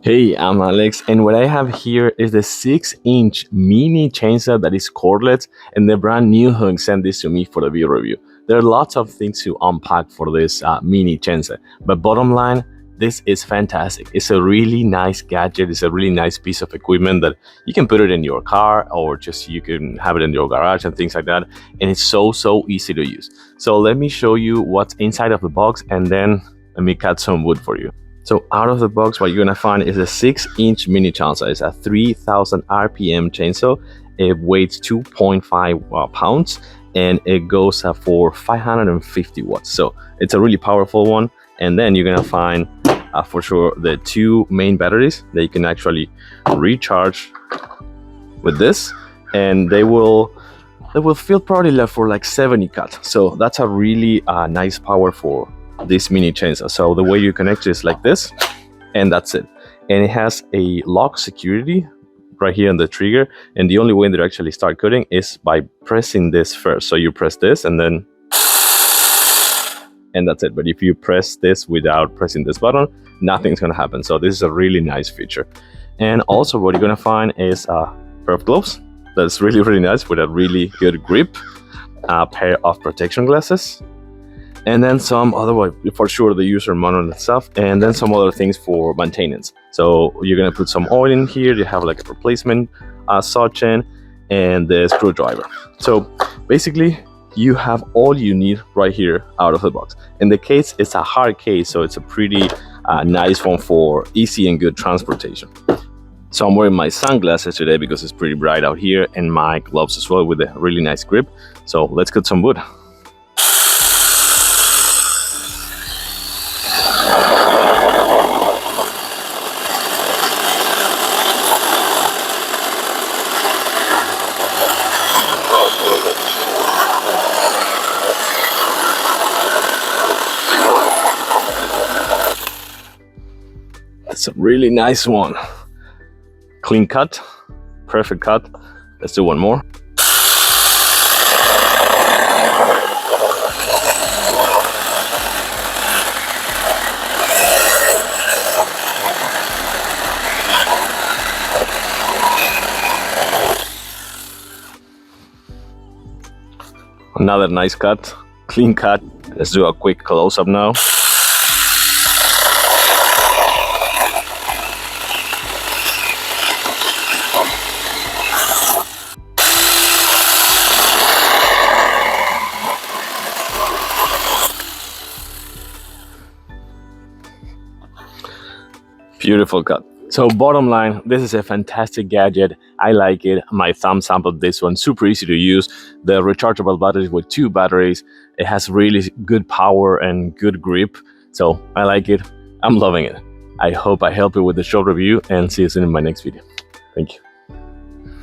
Hey, I'm Alex, and what I have here is the 6-inch mini chainsaw that is cordless, and the brand new Huing sent this to me for the video review. There are lots of things to unpack for this mini chainsaw, but bottom line, this is fantastic. It's a really nice gadget. It's a really nice piece of equipment that you can put it in your car, or just you can have it in your garage and things like that. And it's so easy to use. So let me show you what's inside of the box, and then let me cut some wood for you. So out of the box, what you're gonna find is a 6-inch mini chainsaw. It's a 3000 RPM chainsaw. It weighs 2.5 pounds, and it goes for 550 watts. So it's a really powerful one. And then you're gonna find for sure the two main batteries that you can actually recharge with this, and they will fill probably for like 70 cuts. So that's a really nice power for this mini chainsaw. So the way you connect it is like this, and that's it. And it has a lock security right here on the trigger, and the only way to actually start cutting is by pressing this first. So you press this and that's it. But if you press this without pressing this button, nothing's gonna happen. So this is a really nice feature. And also what you're gonna find is a pair of gloves that's really nice with a really good grip, a pair of protection glasses, and then some other, for sure, the user manual and stuff, and then some other things for maintenance. So you're gonna put some oil in here. You have like a replacement saw chain and the screwdriver. So basically you have all you need right here out of the box. In the case, it's a hard case, so it's a pretty nice one for easy and good transportation. So I'm wearing my sunglasses today because it's pretty bright out here, and my gloves as well with a really nice grip. So let's cut some wood. It's a really nice one. Clean cut, perfect cut. Let's do one more. Another nice cut, clean cut. Let's do a quick close-up now. Beautiful cut. So bottom line, this is a fantastic gadget. I like it. My thumbs up on this one. Super easy to use. The rechargeable batteries with 2 batteries. It has really good power and good grip. So I like it. I'm loving it. I hope I helped you with the short review, and see you soon in my next video. Thank you.